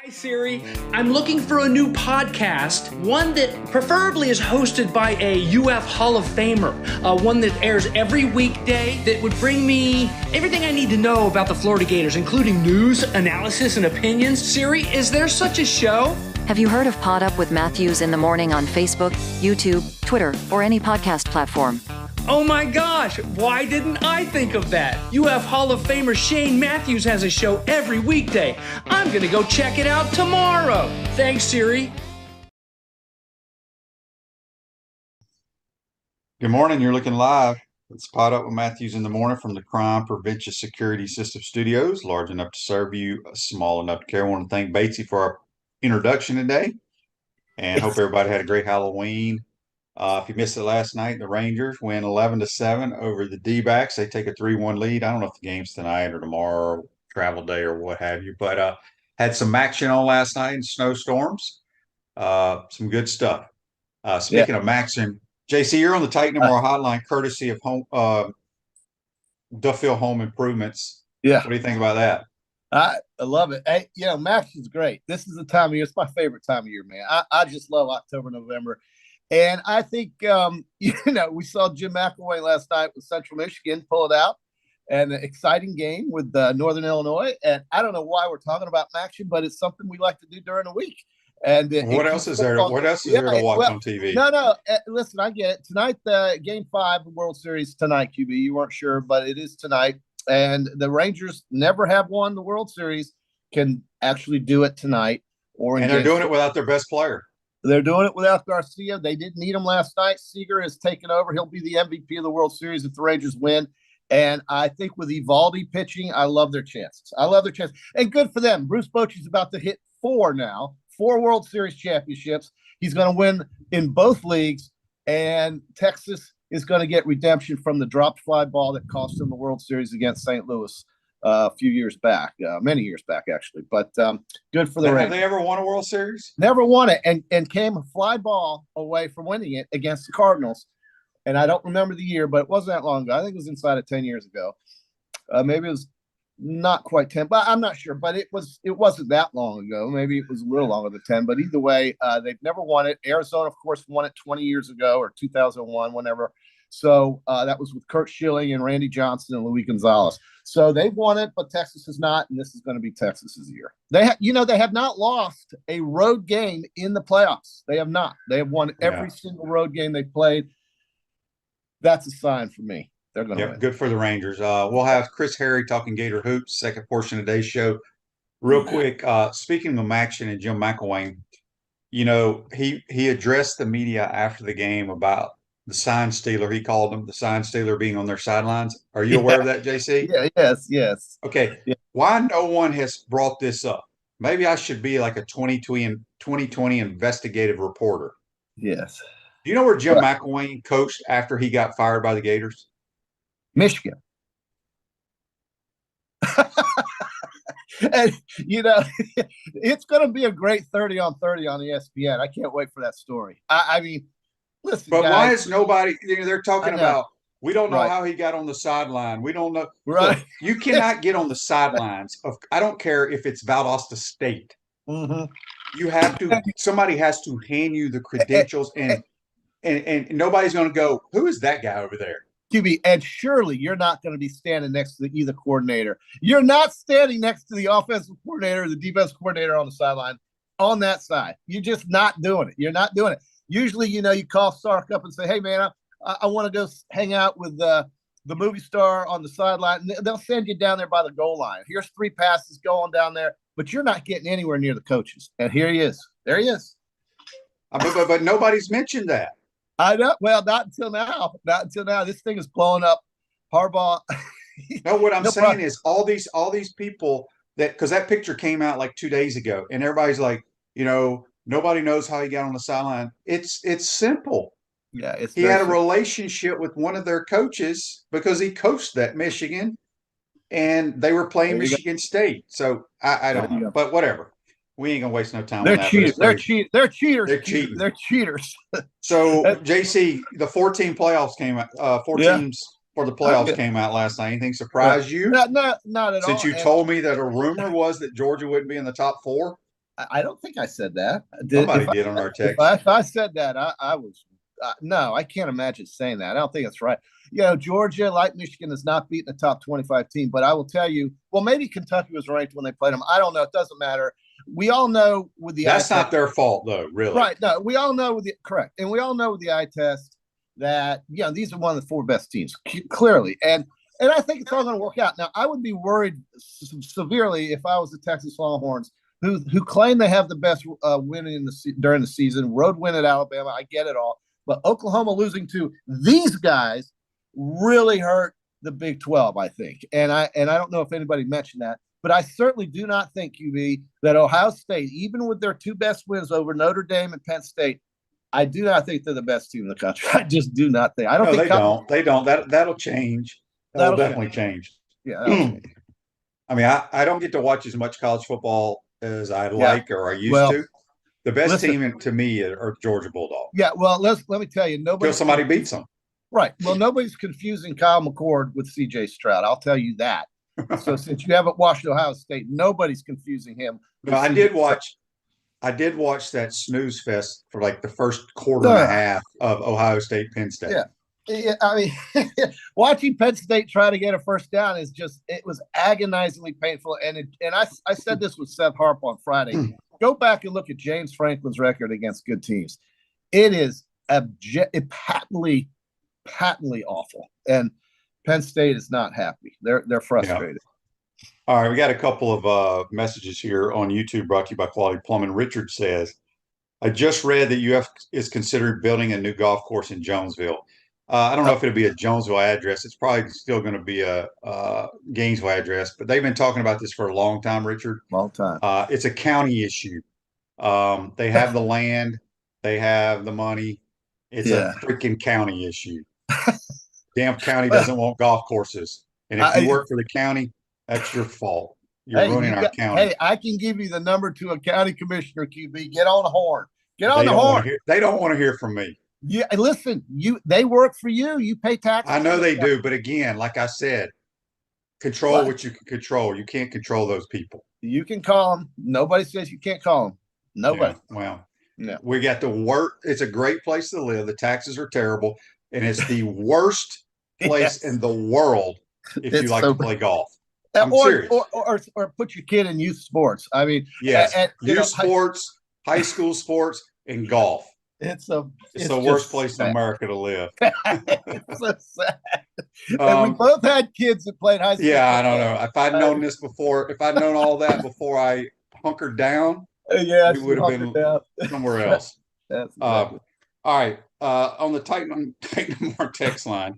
Hi, Siri. I'm looking for a new podcast, one that preferably is hosted by a UF Hall of Famer, one that airs every weekday that would bring me everything I need to know about the Florida Gators, including news, analysis, and opinions. Siri, is there such a show? Have you heard of PodUp with Matthews in the morning on Facebook, YouTube, Twitter, or any podcast platform? Oh my gosh, why didn't I think of that? UF Hall of Famer Shane Matthews has a show every weekday. I'm gonna go check it out tomorrow. Thanks, Siri. Good morning, you're looking live. It's PodUp with Matthews in the morning from the Crime Prevention Security System Studios, large enough to serve you, small enough to care. I want to thank Batesy for our introduction today and hope everybody had a great Halloween. If you missed it last night, the Rangers win 11-7 over the D-backs. They take a 3-1 lead. I don't know if the game's tonight or tomorrow, travel day or what have you, but had some action on last night in snowstorms. Some good stuff. Speaking of action, JC, you're on the Titan More hotline courtesy of Duffield Home Improvements. Yeah. What do you think about that? I love it. Hey, Max is great. This is the time of year. It's my favorite time of year, man. I just love October, November. And I think, we saw Jim McElwain last night with Central Michigan pull it out. And an exciting game with Northern Illinois. And I don't know why we're talking about action, but it's something we like to do during the week. And what else is there? What else is there to watch on TV? No. Listen, I get it. Tonight, Game 5 of the World Series tonight, QB. You weren't sure, but it is tonight. And the Rangers never have won the World Series, can actually do it tonight. And they're doing it without their best player. They're doing it without Garcia. They didn't need him last night. Seager has taken over. He'll be the MVP of the World Series if the Rangers win. And I think with Evaldi pitching, I love their chances. And good for them. Bruce Bochy's about to hit 4 World Series championships. He's going to win in both leagues. And Texas is going to get redemption from the dropped fly ball that cost them the World Series against St. Louis a few years back, many years back, actually. But good for the Rangers. Have they ever won a World Series? Never won it, and came a fly ball away from winning it against the Cardinals. And I don't remember the year, but it wasn't that long ago. I think it was inside of 10 years ago. Maybe it was not quite 10, but I'm not sure. But it wasn't that long ago. Maybe it was a little longer than 10. But either way, they've never won it. Arizona, of course, won it 20 years ago or 2001, whenever. So that was with Kurt Schilling and Randy Johnson and Luis Gonzalez. So they've won it, but Texas has not, and this is going to be Texas's year. They have not lost a road game in the playoffs. They have not. They have won every single road game they played. That's a sign for me. They're going to win. Good for the Rangers. We'll have Chris Harry talking Gator Hoops, second portion of today's show. Real quick, speaking of action and Jim McElwain, he addressed the media after the game about the sign stealer. He called them the sign stealer being on their sidelines. Are you aware of that, JC? Yeah, yes. Okay. Yeah. Why no one has brought this up? Maybe I should be like a 2020 investigative reporter. Yes. Do you know where Jim McElwain coached after he got fired by the Gators? Michigan. And, it's going to be a great 30 on 30 on ESPN. I can't wait for that story. I mean, listen, but guys, why is nobody? They're talking about. We don't know how he got on the sideline. We don't know. Right. Look, you cannot get on the sidelines of. I don't care if it's Valdosta State. Mm-hmm. You have to. Somebody has to hand you the credentials, and nobody's going to go. Who is that guy over there? QB, and surely you're not going to be standing next to either coordinator. You're not standing next to the offensive coordinator or the defensive coordinator on the sideline on that side. You're just not doing it. You're not doing it. Usually, you call Sark up and say, hey, man, I want to go hang out with the movie star on the sideline. They'll send you down there by the goal line. Here's 3 passes going down there, but you're not getting anywhere near the coaches. And here he is. There he is. But nobody's mentioned that. I know. Well, not until now. Not until now. This thing is blowing up. Harbaugh. No, what I'm saying is all these people because that picture came out like 2 days ago, and everybody's like, nobody knows how he got on the sideline. It's simple. Yeah, he had a relationship with one of their coaches because he coached that Michigan, and they were playing Michigan State. So I don't know, but whatever. We ain't gonna waste no time on that. They're cheaters. They're cheating. They're cheaters. So JC, the 14 playoffs came out. 4 teams for the playoffs came out last night. Anything surprise you? Not at all. Since you told me that a rumor was that Georgia wouldn't be in the top 4. I don't think I said that. Somebody did on our text. If I said that, I was no, I can't imagine saying that. I don't think it's right. Georgia, like Michigan, has not beaten a top 25 team, but I will tell you, well, maybe Kentucky was ranked when they played them. I don't know. It doesn't matter. We all know with the that's not their fault, though, really. Right. No, we all know correct. And we all know with the eye test that, these are one of the 4 best teams, clearly. And I think it's all going to work out. Now, I would be worried severely if I was the Texas Longhorns, who claim they have the best win during the season, road win at Alabama. I get it all. But Oklahoma losing to these guys really hurt the Big 12, I think. And I don't know if anybody mentioned that, but I certainly do not think, QB, that Ohio State, even with their 2 best wins over Notre Dame and Penn State, I do not think they're the best team in the country. I just do not think. I don't think they don't. That'll change. That'll definitely change. Yeah. That'll change. I mean, I don't get to watch as much college football as I like or I used to. The best team to me are Georgia Bulldogs. Yeah, well, let me tell you, until somebody beats them. Right. Well, nobody's confusing Kyle McCord with C.J. Stroud. I'll tell you that. So since you haven't watched Ohio State, nobody's confusing him. No, I did watch that snooze fest for like the first quarter and a half of Ohio State Penn State. Yeah. I mean, watching Penn State try to get a first down it was agonizingly painful. And I said this with Seth Harp on Friday. Go back and look at James Franklin's record against good teams. It is patently awful. And Penn State is not happy. They're frustrated. Yeah. All right, we got a couple of messages here on YouTube brought to you by Quality Plumbing. Richard says, I just read that UF is considering building a new golf course in Jonesville. I don't know if it'll be a Jonesville address. It's probably still going to be a Gainesville address, but they've been talking about this for a long time, Richard. Long time. It's a county issue. They have the land. They have the money. It's a freaking county issue. Damn county doesn't want golf courses. And if you work for the county, that's your fault. You're ruining our county. Hey, I can give you the number to a county commissioner, QB. Get on the horn. Get on the horn. They don't want to hear from me. Yeah, listen, they work for you. You pay taxes. I know they do, but again, like I said, control what you can control. You can't control those people. You can call them. Nobody says you can't call them. Nobody. Yeah, well, we got the worst. It's a great place to live. The taxes are terrible, and it's the worst place in the world if you like to play golf. I'm serious. Or put your kid in youth sports. I mean, youth sports, high school sports, and golf. It's the worst place in America to live. It's so sad. And we both had kids that played high school. Yeah, I don't know. If I'd known this before, if I'd known all that before I hunkered down, we would have been somewhere else. All right. On the Titan More text line,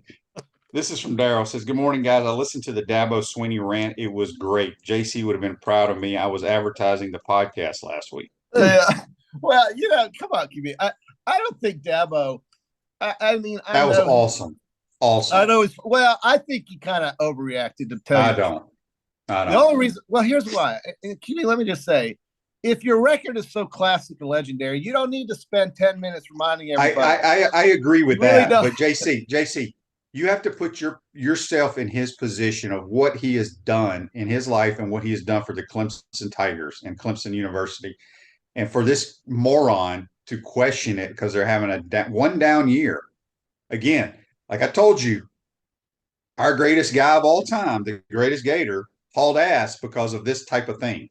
this is from Daryl. Says, good morning, guys. I listened to the Dabo Swinney rant. It was great. JC would have been proud of me. I was advertising the podcast last week. Well, come on, QB. I don't think Dabo. I mean, that was awesome. Awesome. I know. I think he kind of overreacted to tell you. I don't. The only reason. Well, here's why. And QB, let me just say, if your record is so classic and legendary, you don't need to spend 10 minutes reminding everybody. I agree with that. Really but JC, you have to put yourself in his position of what he has done in his life and what he has done for the Clemson Tigers and Clemson University. And for this moron to question it because they're having one down year. Again, like I told you, our greatest guy of all time, the greatest Gator, hauled ass because of this type of thing.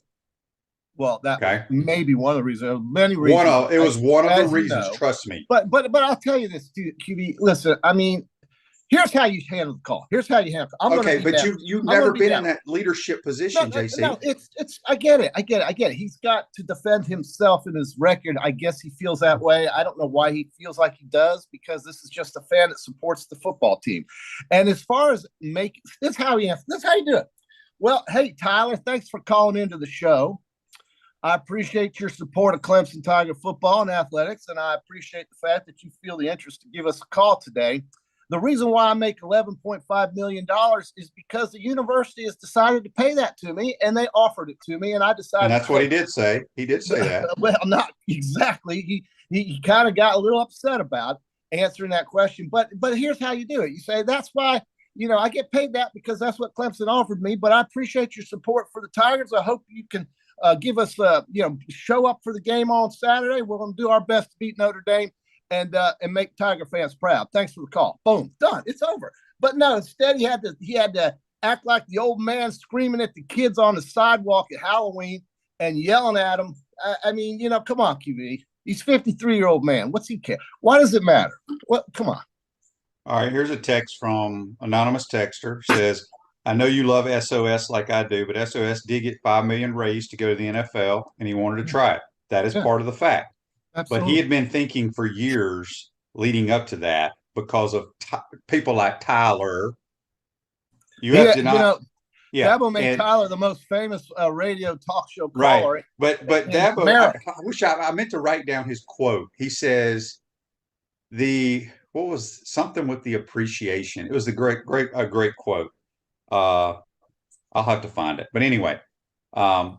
Well, that may be one of the reasons. Many reasons. It was one of the reasons, trust me. But I'll tell you this, too, QB. Listen, I mean, here's how you handle the call. Here's how you handle it. But you've never been in that leadership position, JC. No, I get it. He's got to defend himself in his record. I guess he feels that way. I don't know why he feels like he does, because this is just a fan that supports the football team. And as far as this is how you do it. Well, hey, Tyler, thanks for calling into the show. I appreciate your support of Clemson Tiger football and athletics, and I appreciate the fact that you feel the interest to give us a call today. The reason why I make $11.5 million is because the university has decided to pay that to me, and they offered it to me, and I decided. And that's what he did say. He did say that. Well, not exactly. He kind of got a little upset about answering that question. But here's how you do it. You say, that's why, I get paid that because that's what Clemson offered me, but I appreciate your support for the Tigers. I hope you can Give us, show up for the game on Saturday. We're going to do our best to beat Notre Dame and make Tiger fans proud. Thanks for the call. Boom, done. It's over. But no, instead he had to act like the old man screaming at the kids on the sidewalk at Halloween and yelling at them. I mean, come on, QB. He's a 53-year-old man. What's he care? Why does it matter? What? Come on. All right, here's a text from anonymous texter. Says, I know you love SOS like I do, but SOS did get $5 million raised to go to the NFL, and he wanted to try it. That is part of the fact. Absolutely. But he had been thinking for years leading up to that because of people like Tyler. Dabo made Tyler the most famous radio talk show caller. Right. But Dabo, I meant to write down his quote. He says what was something with the appreciation. It was a great quote. I'll have to find it. But anyway, I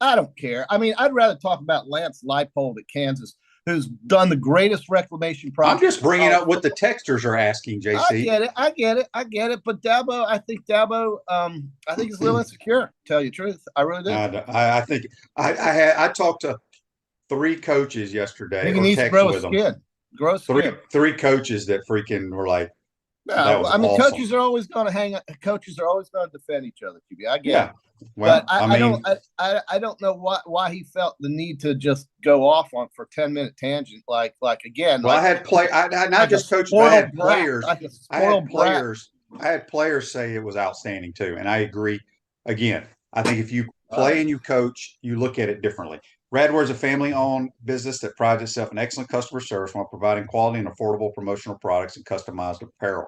don't care. I mean, I'd rather talk about Lance Leipold at Kansas, who's done the greatest reclamation project. I'm just bringing up what the texters are asking, JC. I get it. But Dabo, I think he's a little insecure, to tell you the truth. I really do. I think I talked to 3 coaches yesterday. He needs to grow a skin. Three coaches that freaking were like, awesome. Coaches are always going to Coaches are always going to defend each other. I get it. Well, but I don't know why he felt the need to just go off on for 10-minute tangent like again. Well, I had not just coaches, I had players. I had players say it was outstanding too, and I agree. Again, I think if you play and you coach, you look at it differently. Radware is a family-owned business that prides itself in excellent customer service while providing quality and affordable promotional products and customized apparel.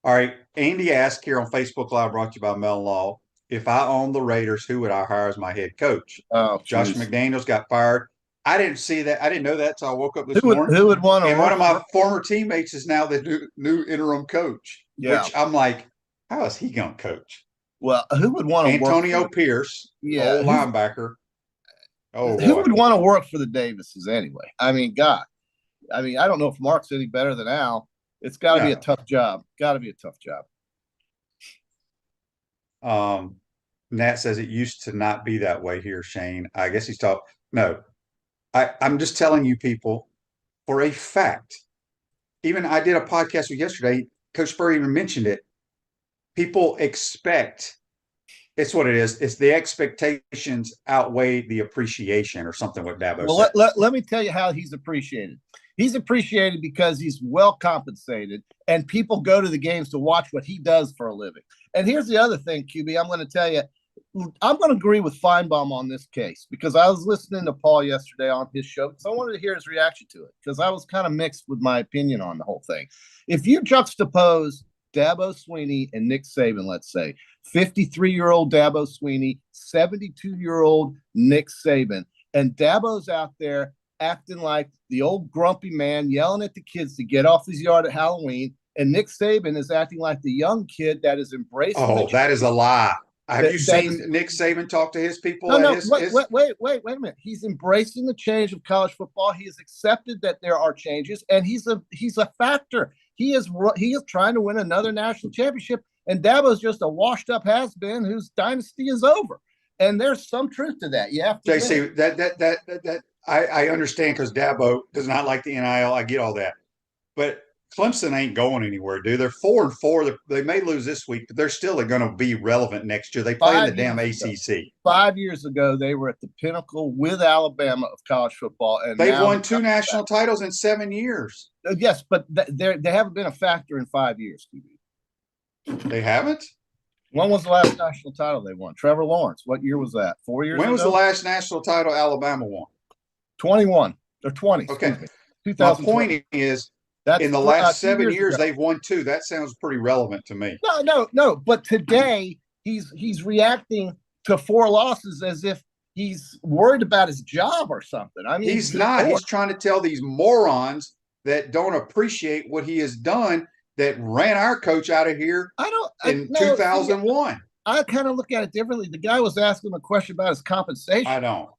All right, Andy asked here on Facebook Live, brought to you by Mellon Law, if I owned the Raiders, who would I hire as my head coach? Oh, Josh McDaniels got fired. I didn't see that. I didn't know that until I woke up this morning. Who would want to? And one of my former teammates is now the new interim coach. Yeah. Which I'm like, how is he going to coach? Well, who would want to? Antonio Pierce, old linebacker. Oh, who would want to work for the Davises anyway? I mean, God. I mean, I don't know if Mark's any better than Al. It's got to be a tough job. Got to be a tough job. Nat says it used to not be that way here, Shane. I guess he's talking. No, I'm just telling you people for a fact. Even I did a podcast with yesterday. Coach Spurrier even mentioned it. People expect. It's what it is. It's the expectations outweigh the appreciation or something what Dabo said. Let me tell you how he's appreciated. He's appreciated because he's well compensated and people go to the games to watch what he does for a living. And here's the other thing, QB, I'm going to tell you, I'm going to agree with Feinbaum on this case because I was listening to Paul yesterday on his show because I wanted to hear his reaction to it because I was kind of mixed with my opinion on the whole thing. If you juxtapose Dabo Swinney and Nick Saban, let's say, 53-year-old Dabo Swinney, 72-year-old Nick Saban, and Dabo's out there acting like the old grumpy man, yelling at the kids to get off his yard at Halloween, and Nick Saban is acting like the young kid that is embracing. Oh, that is a lie. Have you seen Nick Saban talk to his people? Wait a minute. He's embracing the change of college football. He has accepted that there are changes, and he's a factor. He is trying to win another national championship, and Dabo's just a washed-up has-been whose dynasty is over. And there's some truth to that. You have to JC, that I understand because Dabo does not like the NIL. I get all that, but Clemson ain't going anywhere, dude. They're 4-4. They may lose this week, but they're still going to be relevant next year. They play in the damn ACC. 5 years ago, they were at the pinnacle with Alabama of college football, and they've won 2 national titles in 7 years. Yes, but they haven't been a factor in 5 years. They haven't. When was the last national title they won? Trevor Lawrence. What year was that? 4 years ago? When was the last national title Alabama won? 21 or 20. Okay. My point is, in the last 7 years, ago, they've won 2. That sounds pretty relevant to me. No. But today, he's reacting to 4 losses as if he's worried about his job or something. I mean, he's not. He's trying to tell these morons that don't appreciate what he has done that ran our coach out of here in 2001. I kind of look at it differently. The guy was asking a question about his compensation. I don't.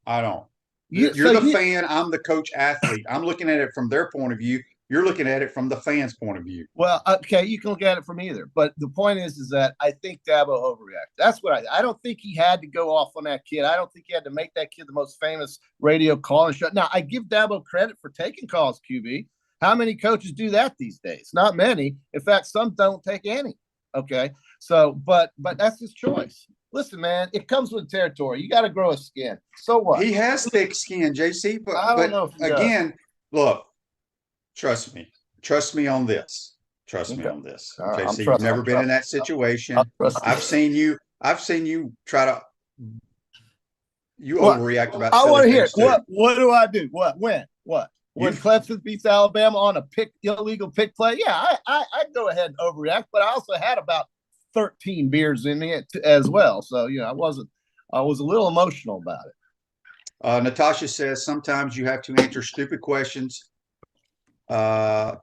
You're the fan. I'm the coach athlete. I'm looking at it from their point of view. You're looking at it from the fans' point of view. Well, okay, you can look at it from either. But the point is that I think Dabo overreacted. That's what I don't think he had to go off on that kid. I don't think he had to make that kid the most famous radio call and show. Now, I give Dabo credit for taking calls, QB. How many coaches do that these days? Not many. In fact, some don't take any. Okay. So, but that's his choice. Listen, man, it comes with territory. You got to grow a skin. So what? He has thick skin, JC. But I don't know if he again, look, trust me on this. Trust me on this. JC, you've never been in that situation. I've seen you try to. You overreact about. I want to hear what do I do? When Clemson beats Alabama on a illegal pick play? Yeah, I go ahead and overreact, but I also had about 13 beers in me as well. So, I was a little emotional about it. Natasha says sometimes you have to answer stupid questions. Sometimes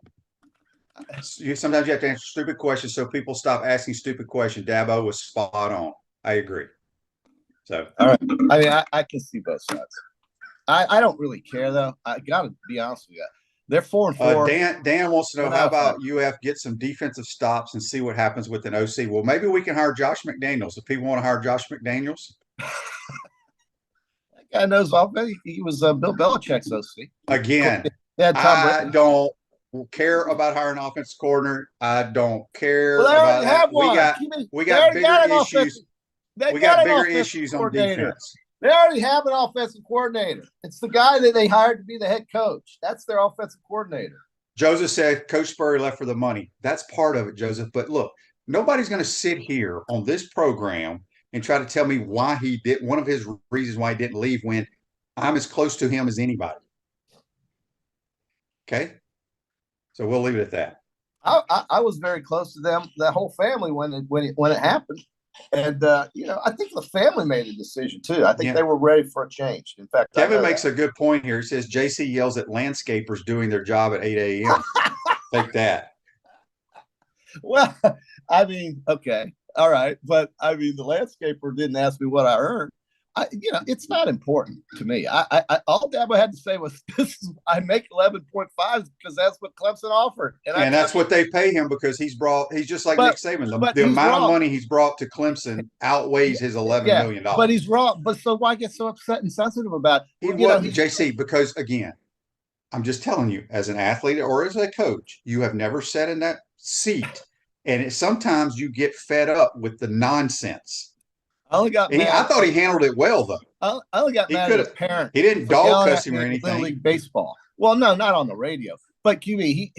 you have to answer stupid questions so people stop asking stupid questions. Dabo was spot on. I agree. So, all right. I mean, I can see both sides. I don't really care, though. I got to be honest with you. They're 4-4. Dan wants to know, how about UF get some defensive stops and see what happens with an OC? Well, maybe we can hire Josh McDaniels. If people want to hire Josh McDaniels. That guy knows offense. He was Bill Belichick's OC. Again, I don't care about hiring an offensive coordinator. I don't care about that. We got bigger issues. We got bigger issues on defense. They already have an offensive coordinator. It's the guy that they hired to be the head coach. That's their offensive coordinator. Joseph said Coach Spurrier left for the money. That's part of it, Joseph. But look, nobody's going to sit here on this program and try to tell me why he did. One of his reasons why he didn't leave, when I'm as close to him as anybody. Okay, so we'll leave it at that. I was very close to them, that whole family, when it happened. And, I think the family made a decision, too. I think they were ready for a change. In fact, Kevin makes a good point here. He says JC yells at landscapers doing their job at 8 a.m. Take that. Well, I mean, okay. All right. But, I mean, the landscaper didn't ask me what I earned. It's not important to me. All Dabo had to say was, I make 11.5 because that's what Clemson offered, and that's what they pay him, because he's just like Nick Saban. The amount of money he's brought to Clemson outweighs his $11 million. But he's wrong. But so why get so upset and sensitive about it? JC, because again, I'm just telling you, as an athlete or as a coach, you have never sat in that seat, and sometimes you get fed up with the nonsense. I thought he handled it well, though. I only got mad at his parent. He didn't dog cuss him or anything. Little League baseball. Well, no, not on the radio. But QB,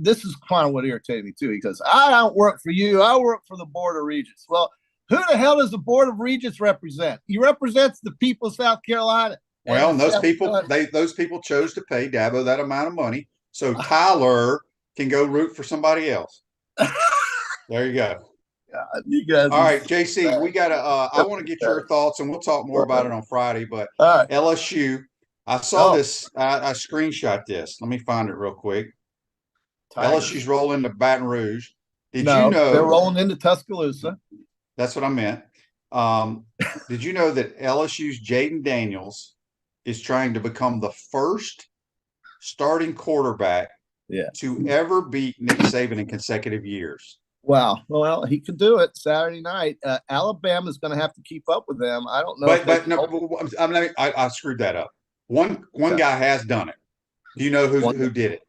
this is kind of what irritated me too. He goes, "I don't work for you. I work for the Board of Regents." Well, who the hell does the Board of Regents represent? He represents the people of South Carolina. Well, and those people chose to pay Dabo that amount of money, so Tyler can go root for somebody else. There you go. You guys. All right, JC, we got to. I want to get your thoughts, and we'll talk more about it on Friday. But LSU, I saw this. I screenshot this. Let me find it real quick. LSU's rolling to Baton Rouge. Did you know they're rolling into Tuscaloosa? That's what I meant. Did you know that LSU's Jaden Daniels is trying to become the first starting quarterback to ever beat Nick Saban in consecutive years? Wow. Well, he could do it Saturday night. Alabama's going to have to keep up with them. I don't know. I screwed that up. One guy has done it. Do you know who did it?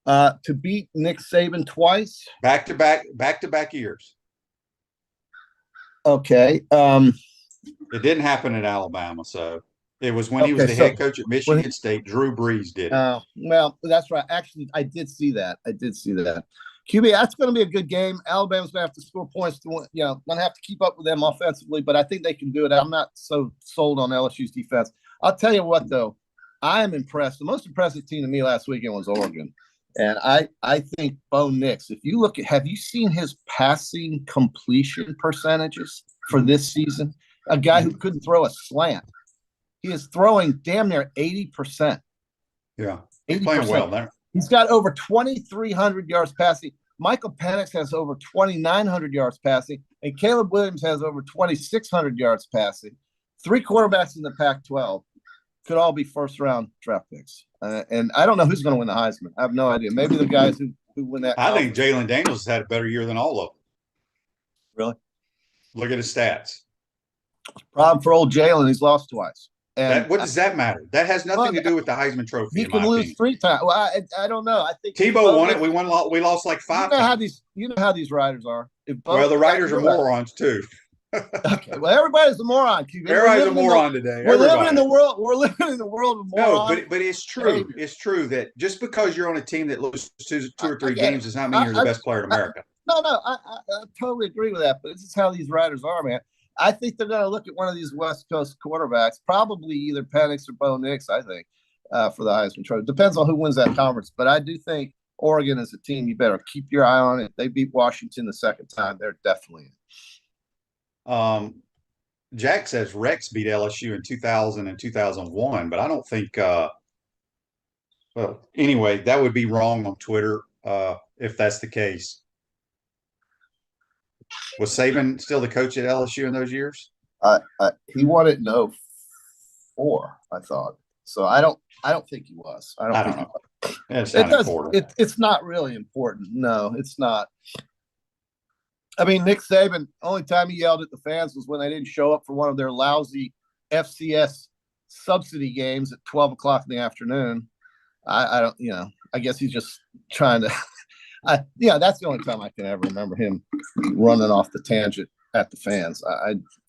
To beat Nick Saban twice? Back to back years. Okay. It didn't happen at Alabama, so it was when he was the head coach at Michigan State. Drew Brees did it. Well, that's right. Actually, I did see that. QB, that's going to be a good game. Alabama's going to have to score points to win. Going to have to keep up with them offensively, but I think they can do it. I'm not so sold on LSU's defense. I'll tell you what, though, I am impressed. The most impressive team to me last weekend was Oregon, and I think Bo Nix. If you look at, have you seen his passing completion percentages for this season? A guy who couldn't throw a slant. He is throwing damn near 80%. Yeah, he's playing well there. He's got over 2,300 yards passing. Michael Penix has over 2,900 yards passing, and Caleb Williams has over 2,600 yards passing. 3 quarterbacks in the Pac-12. could all be first-round draft picks. And I don't know who's going to win the Heisman. I have no idea. Maybe the guys who win that. I think Jalen Daniels has had a better year than all of them. Really? Look at his stats. Problem for old Jalen, he's lost twice. And What does that matter? That has nothing to do with the Heisman Trophy. He can lose 3 times. Well, I don't know. I think Tebow won it. We lost like 5 times. You know how these writers are. Well, the writers are morons too. Okay. Well, everybody's a moron. Everybody's a moron today. We're living in the world. We're living in the world of morons. No, but it's true. It's true that just because you're on a team that loses two or three games does not mean you're the best player in America. No, I totally agree with that. But this is how these writers are, man. I think they're going to look at one of these West Coast quarterbacks, probably either Penix or Bo Nix, I think, for the Heisman Trophy. Depends on who wins that conference. But I do think Oregon is a team you better keep your eye on. If they beat Washington the second time, they're definitely in. Jack says Rex beat LSU in 2000 and 2001, but I don't think well, anyway, that would be wrong on Twitter if that's the case. Was Saban still the coach at LSU in those years? He won it in 2004, I thought. So I don't think he was. I don't think know. It's not really important. No, it's not. I mean, Nick Saban, only time he yelled at the fans was when they didn't show up for one of their lousy FCS subsidy games at 12 o'clock in the afternoon. I don't, I guess he's just trying to, that's the only time I can ever remember him running off the tangent at the fans.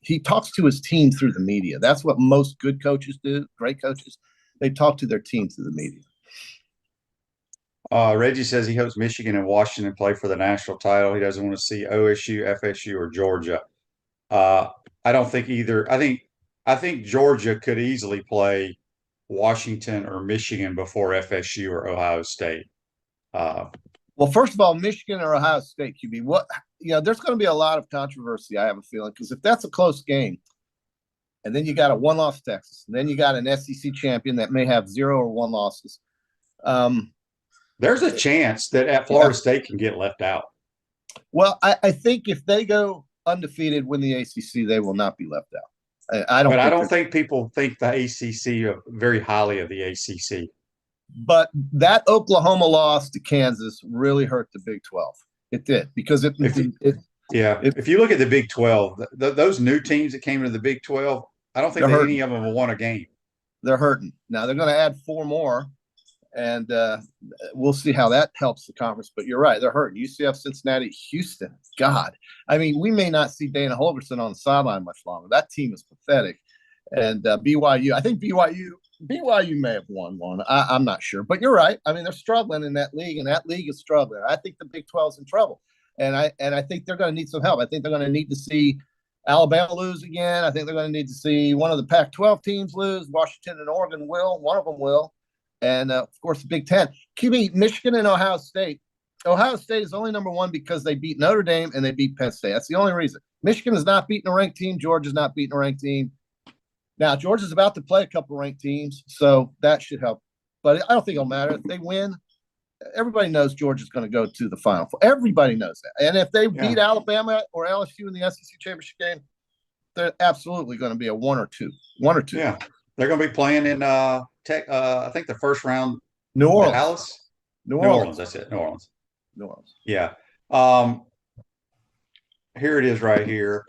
He talks to his team through the media. That's what most good coaches do, great coaches. They talk to their team through the media. Reggie says he hopes Michigan and Washington play for the national title. He doesn't want to see OSU, FSU, or Georgia. I don't think either. I think Georgia could easily play Washington or Michigan before FSU or Ohio State. Well, first of all, Michigan or Ohio State, QB. There's going to be a lot of controversy, I have a feeling, because if that's a close game, and then you got a one-loss Texas, and then you got an SEC champion that may have 0 or 1 losses. There's a chance that at Florida State can get left out. Well, I think if they go undefeated, win the ACC, they will not be left out. I don't think people think the ACC very highly of the ACC. But that Oklahoma loss to Kansas really hurt the Big 12. It did because if you look at the Big 12, those new teams that came into the Big 12, I don't think any of them have won a game. They're hurting. Now they're going to add 4 more. And we'll see how that helps the conference. But you're right, they're hurting. UCF, Cincinnati, Houston. God, I mean, we may not see Dana Holgorsen on the sideline much longer. That team is pathetic. And BYU, I think BYU may have won one. I'm not sure. But you're right. I mean, they're struggling in that league, and that league is struggling. I think the Big 12 is in trouble. And I think they're going to need some help. I think they're going to need to see Alabama lose again. I think they're going to need to see one of the Pac-12 teams lose. Washington and Oregon will. One of them will. And, of course, the Big 10. QB, Michigan and Ohio State. Ohio State is only number 1 because they beat Notre Dame and they beat Penn State. That's the only reason. Michigan is not beating a ranked team. Georgia's not beating a ranked team. Now, Georgia's about to play a couple of ranked teams, so that should help. But I don't think it'll matter. If they win, everybody knows Georgia's going to go to the Final Four. Everybody knows that. And if they beat Alabama or LSU in the SEC championship game, they're absolutely going to be a 1 or 2. 1 or 2. Yeah. They're going to be playing in I think the first round. New Orleans. Dallas? New Orleans. That's it. New Orleans. New Orleans. Yeah. Here it is right here.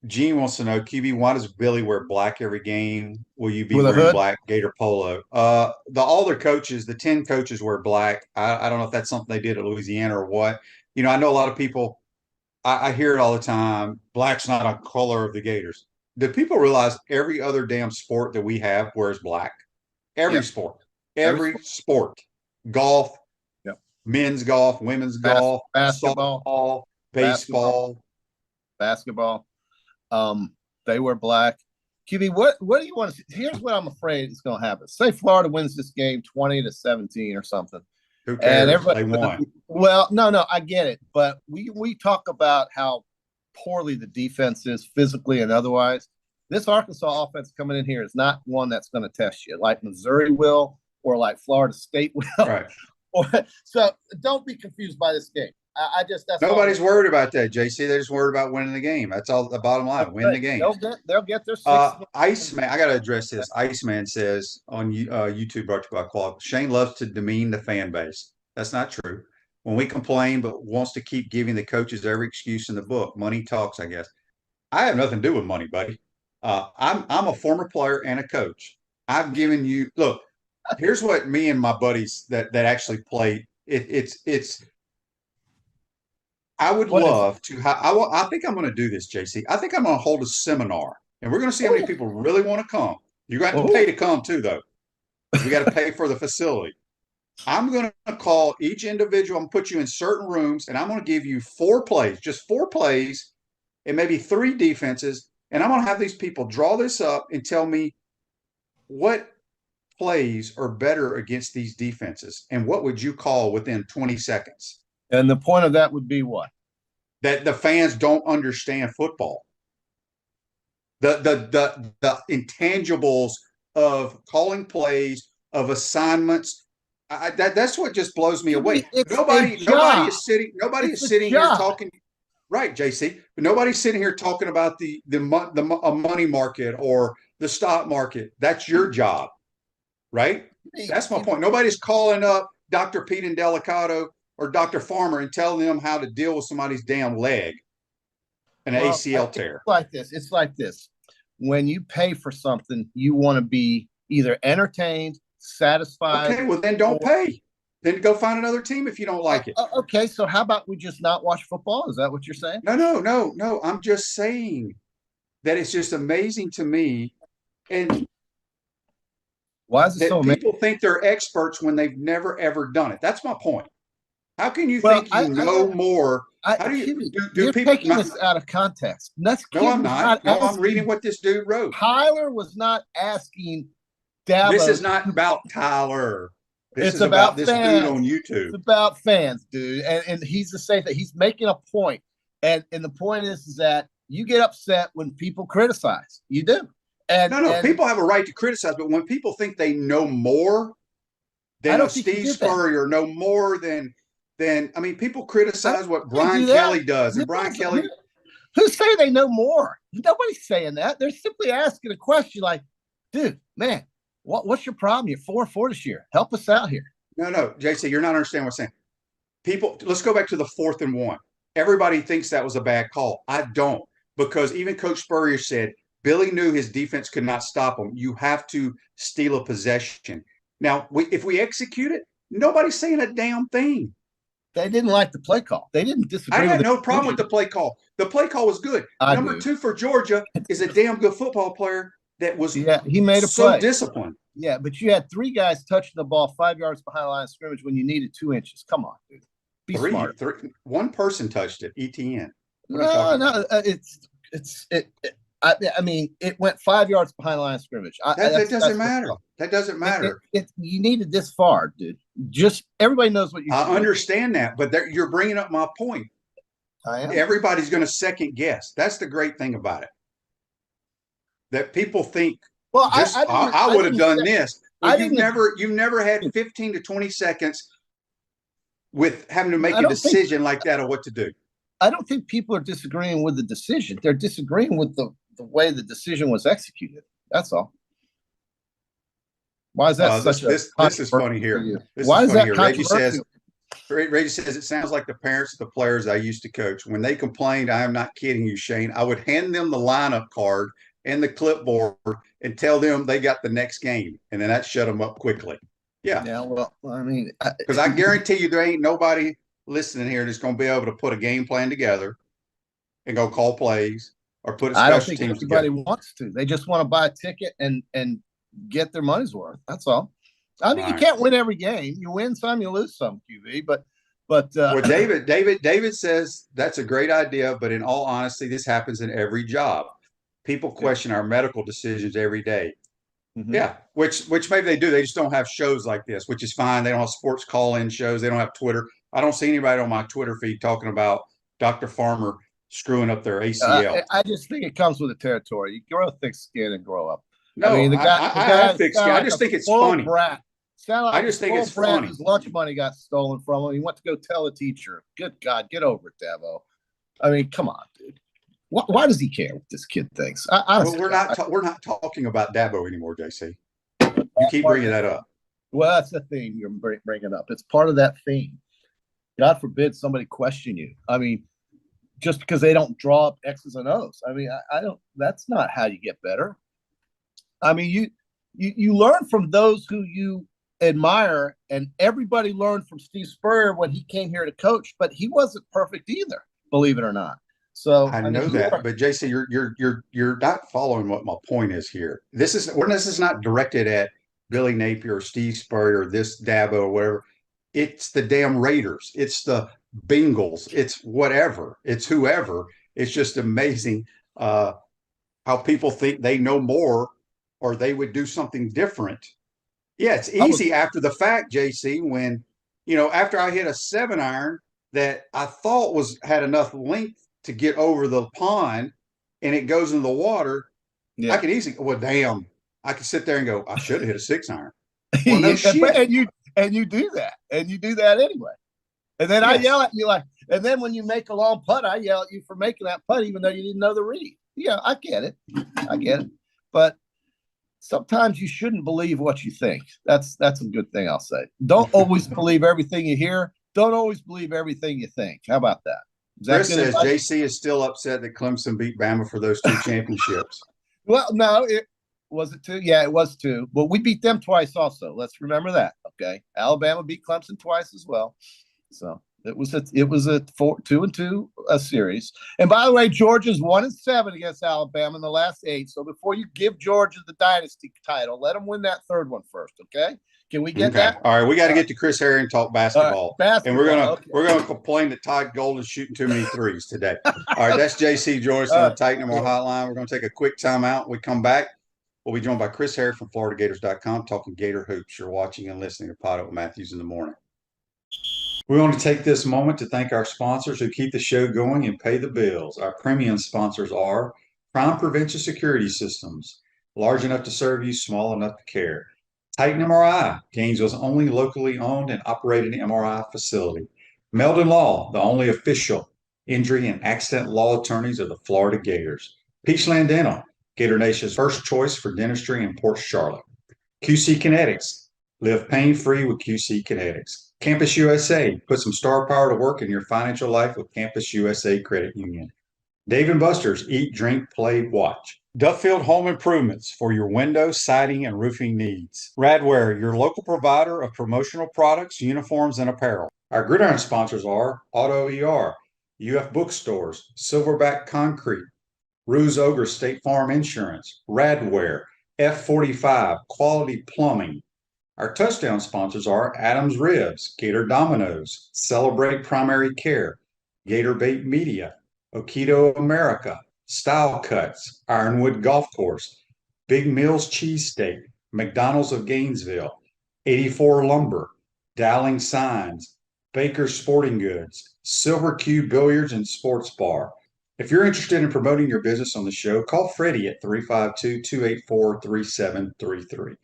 Gene wants to know, QB, why does Billy wear black every game? Will you be wearing black Gator polo? All their coaches, the 10 coaches wear black. I don't know if that's something they did at Louisiana or what. I know a lot of people, I hear it all the time. Black's not a color of the Gators. Do people realize every other damn sport that we have wears black? Every sport. Every sport. Golf, men's golf, women's golf, basketball, softball, baseball. Basketball. They wear black. QB, what do you want to see? Here's what I'm afraid is going to happen. Say Florida wins this game 20-17 or something. Who cares? And they won. Well, no, I get it. But we talk about how poorly the defense is physically and otherwise. This Arkansas offense coming in here is not one that's going to test you like Missouri will or like Florida State will. Right. So don't be confused by this game. I just that's Nobody's worried about that, JC. They're just worried about winning the game. That's all. The bottom line: win the game. They'll get their 6. Iceman, I got to address this. Iceman says on YouTube, brought to you by Qual, Shane loves to demean the fan base. That's not true. When we complain, but wants to keep giving the coaches every excuse in the book. Money talks, I guess. I have nothing to do with money, buddy. I'm a former player and a coach. I've given you look. Here's what me and my buddies that actually play. It's. I would love to. I think I'm going to do this, JC. I think I'm going to hold a seminar, and we're going to see how many people really want to come. You're going to have to pay to come too, though. We got to pay for the facility. I'm going to call each individual. I'm going to put you in certain rooms, and I'm going to give you 4 plays, just 4 plays, and maybe 3 defenses. And I'm going to have these people draw this up and tell me what plays are better against these defenses, and what would you call within 20 seconds. And the point of that would be what? That the fans don't understand football. The intangibles of calling plays, of assignments. That's what just blows me away. Nobody is sitting here talking. Right, JC. But nobody's sitting here talking about the money market or the stock market. That's your job, right? That's my point. Nobody's calling up Dr. Pete and Delicado or Dr. Farmer and telling them how to deal with somebody's damn leg, an ACL tear. It's like this. When you pay for something, you want to be either entertained, satisfied. Okay, well then don't pay. Then go find another team if you don't like it. Okay, so how about we just not watch football? Is that what you're saying? No. I'm just saying that it's just amazing to me. And why is it so amazing? People think they're experts when they've never, ever done it. That's my point. How can you think you know more? How do you do people taking this out of context? No, I'm not. No, I'm reading what this dude wrote. Tyler was not asking Dabo. This is not about Tyler. This is about this fans. dude on YouTube. It's about fans, dude. And he's the same thing. He's making a point. And the point is that you get upset when people criticize. You do. And people have a right to criticize, but when people think they know more than Steve Spurrier, know more than people criticize what Brian Kelly does. And Brian Kelly. Who say they know more? Nobody's saying that. They're simply asking a question like, dude, man, what's your problem? You're 4-4 this year. Help us out here. No, JC, you're not understanding what I'm saying. People, let's go back to the 4th and 1. Everybody thinks that was a bad call. I don't, because even Coach Spurrier said Billy knew his defense could not stop him. You have to steal a possession. Now, if we execute it, nobody's saying a damn thing. They didn't like the play call. They didn't disagree. I had no problem with the play call. The play call was good. Number 2 for Georgia is a damn good football player that was he made a so play. Disciplined. Yeah, but you had 3 guys touching the ball 5 yards behind the line of scrimmage when you needed 2 inches. Come on, dude. Be smart. One person touched it. ETN. No. I mean, it went 5 yards behind the line of scrimmage. That doesn't matter. That doesn't matter. You needed this far, dude. Just everybody knows what you're. I understand that, but you're bringing up my point. I am. Everybody's going to second guess. That's the great thing about it. That people think. Well, I would have done this. Well, you've never had 15 to 20 seconds with having to make a decision like that of what to do. I don't think people are disagreeing with the decision. They're disagreeing with the way the decision was executed. That's all. Why is that this is funny here. Why is that controversial? Reggie says, it sounds like the parents of the players I used to coach. When they complained, I am not kidding you, Shane, I would hand them the lineup card and the clipboard and tell them they got the next game. And then that shut them up quickly. Yeah. Yeah, well, I mean. Because I guarantee you there ain't nobody listening here that's going to be able to put a game plan together and go call plays or put a special team together. I don't think everybody wants to. They just want to buy a ticket and get their money's worth. That's all. I mean, you can't win every game. You win some, you lose some, QB. But well, David says that's a great idea, but in all honesty, this happens in every job. People question our medical decisions every day. Mm-hmm. Yeah, which maybe they do. They just don't have shows like this, which is fine. They don't have sports call-in shows. They don't have Twitter. I don't see anybody on my Twitter feed talking about Dr. Farmer screwing up their ACL. I just think it comes with the territory. You grow thick skin and grow up. No, I mean, the guy I have thick skin. I just think it's funny. Sound like I just think it's funny. His lunch money got stolen from him. He went to go tell a teacher. Good God, get over it, Dabo. I mean, come on, dude. Why does he care what this kid thinks? Well, we're not talking about Dabo anymore, JC. You keep bringing that up. Well, that's the theme you're bringing up. It's part of that theme. God forbid somebody question you. I mean, just because they don't draw up X's and O's. I mean, I don't. That's not how you get better. I mean, you learn from those who you admire, and everybody learned from Steve Spurrier when he came here to coach, but he wasn't perfect either, believe it or not. So I know that, but JC, you're not following what my point is here. This is not directed at Billy Napier or Steve Spurrier or this Dabo or whatever. It's the damn Raiders. It's the Bengals. It's whatever. It's whoever. It's just amazing how people think they know more or they would do something different. Yeah, it's easy after the fact, JC, when, after I hit a 7-iron that I thought had enough length to get over the pond and it goes in the water, I could easily, damn, I could sit there and go, I should have hit a 6-iron. Well, no shit. And you do that. And you do that anyway. And then I yell at you and then when you make a long putt, I yell at you for making that putt, even though you didn't know the read. Yeah, I get it. But sometimes you shouldn't believe what you think. That's a good thing I'll say. Don't always believe everything you hear. Don't always believe everything you think. How about that? Chris says JC is still upset that Clemson beat Bama for those 2 championships. Well, no, was it 2? Yeah, it was 2. But we beat them twice also. Let's remember that. Okay. Alabama beat Clemson twice as well. So it was a 2-2 series. And by the way, Georgia's 1-7 against Alabama in the last 8. So before you give Georgia the dynasty title, let them win that 3rd one first. Okay. Can we get that? All right, we got to get to Chris Harry and talk basketball. And we're gonna complain that Todd Golden's shooting too many threes today. All right, that's JC Joyce on the Titan More Hotline. We're gonna take a quick timeout. When we come back, we'll be joined by Chris Harry from FloridaGators.com talking Gator hoops. You're watching and listening to PodUp with Matthews in the morning. We want to take this moment to thank our sponsors who keep the show going and pay the bills. Our premium sponsors are Crime Prevention Security Systems, large enough to serve you, small enough to care. Titan MRI, Gainesville's only locally owned and operated MRI facility. Meldon Law, the only official injury and accident law attorneys of the Florida Gators. Peachland Dental, Gator Nation's first choice for dentistry in Port Charlotte. QC Kinetics, live pain-free with QC Kinetics. Campus USA, put some star power to work in your financial life with Campus USA Credit Union. Dave & Buster's, eat, drink, play, watch. Duffield Home Improvements for your window, siding, and roofing needs. Radware, your local provider of promotional products, uniforms, and apparel. Our gridiron sponsors are Auto ER, UF Bookstores, Silverback Concrete, Ruse Ogre State Farm Insurance, Radware, F45, Quality Plumbing. Our touchdown sponsors are Adams Ribs, Gator Dominoes, Celebrate Primary Care, Gator Bait Media, Okido America, Style Cuts, Ironwood Golf Course, Big Mills Cheesesteak, McDonald's of Gainesville, 84 Lumber, Dowling Signs, Baker's Sporting Goods, Silver Q Billiards and Sports Bar. If you're interested in promoting your business on the show, call Freddie at 352-284-3733.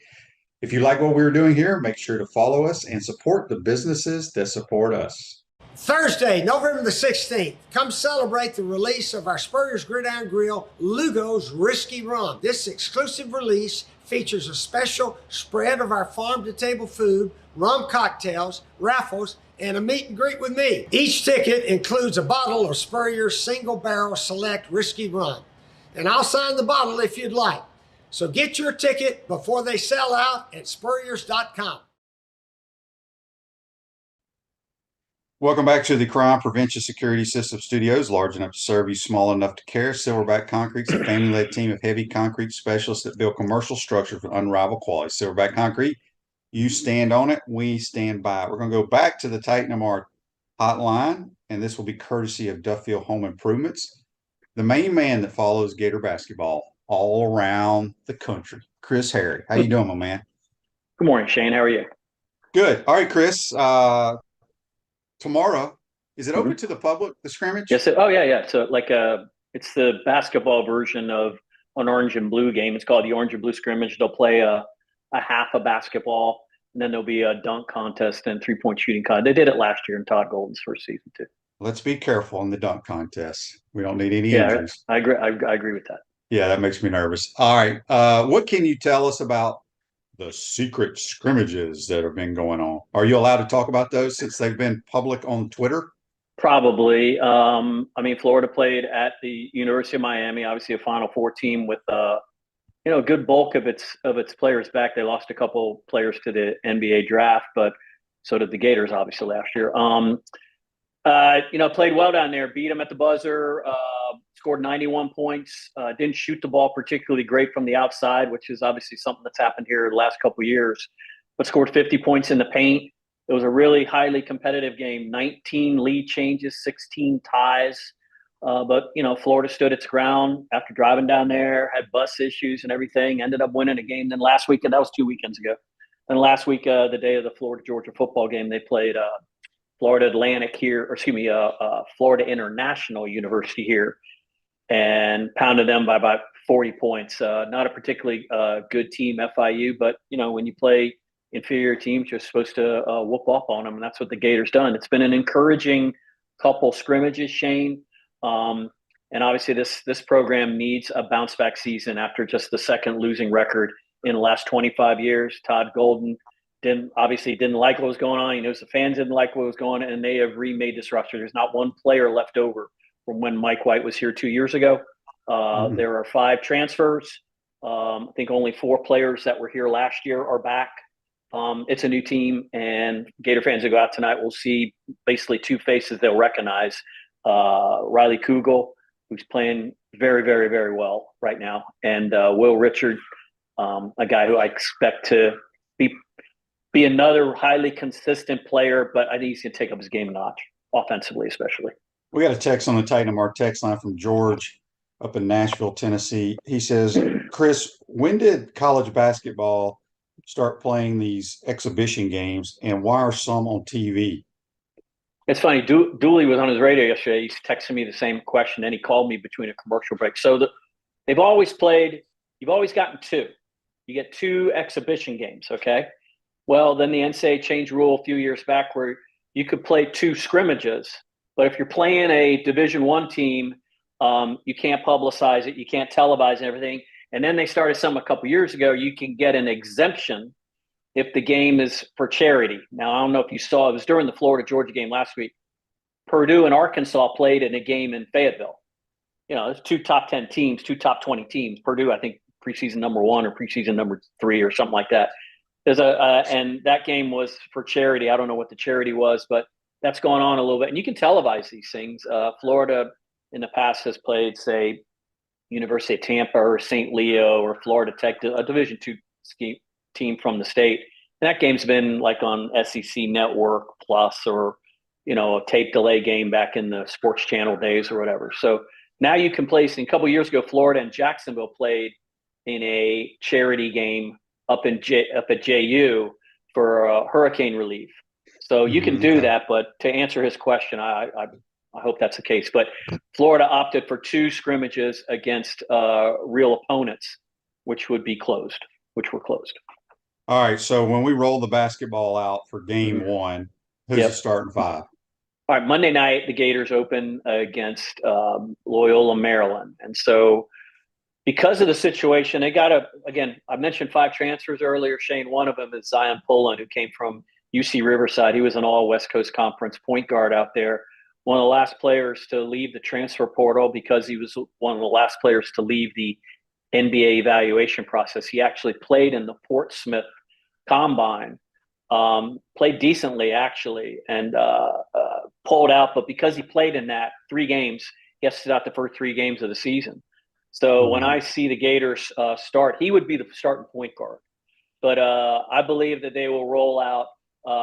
If you like what we're doing here, make sure to follow us and support the businesses that support us. Thursday, November the 16th, come celebrate the release of our Spurrier's Gridiron Grill, Lugo's Risky Rum. This exclusive release features a special spread of our farm-to-table food, rum cocktails, raffles, and a meet and greet with me. Each ticket includes a bottle of Spurrier's Single Barrel Select Risky Rum. And I'll sign the bottle if you'd like. So get your ticket before they sell out at spurriers.com. Welcome back to the Crime Prevention Security System Studios, large enough to serve you, small enough to care. Silverback Concrete's a family-led team of heavy concrete specialists that build commercial structures with unrivaled quality. Silverback Concrete, you stand on it, we stand by it. We're going to go back to the Titan MR hotline, and this will be courtesy of Duffield Home Improvements, the main man that follows Gator basketball all around the country. Chris Harry, how you doing, my man? Good morning, Shane. How are you? Good. All right, Chris. Tomorrow, is it open to the public, the scrimmage? Yes. So it's the basketball version of an orange and blue game. It's called the orange and blue scrimmage. They'll play a half of basketball And then there'll be a dunk contest and 3-point shooting contest. They did it last year in Todd Golden's first season too. Let's be careful in the dunk contest. We don't need any Yeah, injuries. I agree. I agree with that. Yeah, that makes me nervous. All right. What can you tell us about the secret scrimmages that have been going on? Are you allowed to talk about those since they've been public on Twitter? Probably. I mean, Florida played at the University of Miami, obviously a Final Four team with a good bulk of its players back. They lost a couple players to the NBA draft, but so did the Gators obviously last year. Played well down there, beat them at the buzzer, scored 91 points, didn't shoot the ball particularly great from the outside, which is obviously something that's happened here the last couple of years, but scored 50 points in the paint. It was a really highly competitive game, 19 lead changes, 16 ties. But Florida stood its ground after driving down there, had bus issues and everything, ended up winning a game. Then last week, and that was 2 weekends ago. Then last week, the day of the Florida-Georgia football game, they played Florida Atlantic here, Florida International University here, and pounded them by about 40 points. Not a particularly good team, FIU, but when you play inferior teams, you're supposed to whoop up on them, and that's what the Gators done. It's been an encouraging couple scrimmages, Shane. And obviously this program needs a bounce back season after just the second losing record in the last 25 years. Todd Golden didn't like what was going on. He knows the fans didn't like what was going on, and they have remade this roster. There's not one player left over from when Mike White was here 2 years ago. There are 5 transfers. I think only 4 players that were here last year are back. It's a new team, and Gator fans that go out tonight will see basically 2 faces they'll recognize. Riley Kugel, who's playing very, very, very well right now, and Will Richard, a guy who I expect to be another highly consistent player, but I think he's going to take up his game a notch, offensively especially. We got a text on the Titan of our text line from George up in Nashville, Tennessee. He says, Chris, when did college basketball start playing these exhibition games, and why are some on TV? It's funny. Dooley was on his radio yesterday. He's texting me the same question, and he called me between a commercial break. So they've always played. You've always gotten 2. You get 2 exhibition games, okay? Well, then the NCAA changed rule a few years back where you could play 2 scrimmages, but if you're playing a Division I team, you can't publicize it, you can't televise and everything. And then they started something a couple years ago. You can get an exemption if the game is for charity. Now, I don't know if you saw, it was during the Florida-Georgia game last week. Purdue and Arkansas played in a game in Fayetteville. There's 2 top 10 teams, 2 top 20 teams. Purdue, I think, preseason number 1 or preseason number 3 or something like that. And that game was for charity. I don't know what the charity was, but that's going on a little bit. And you can televise these things. Florida in the past has played, say, University of Tampa or St. Leo or Florida Tech, a Division II team from the state. And that game's been like on SEC Network Plus or, a tape delay game back in the Sports Channel days or whatever. So now you can play. A couple of years ago, Florida and Jacksonville played in a charity game up at JU for hurricane relief. So you can do that, but to answer his question, I hope that's the case. But Florida opted for 2 scrimmages against real opponents, which were closed. All right, so when we roll the basketball out for game 1, who's the starting 5? All right, Monday night, the Gators open against Loyola, Maryland. And so because of the situation, they got I mentioned 5 transfers earlier, Shane. One of them is Zion Pullen, who came from UC Riverside. He was an all West Coast Conference point guard out there. One of the last players to leave the transfer portal because he was one of the last players to leave the NBA evaluation process. He actually played in the Portsmouth Combine, played decently actually, and pulled out. But because he played in that 3 games, he has to sit out the first 3 games of the season. So when I see the Gators start, he would be the starting point guard. But I believe that they will roll out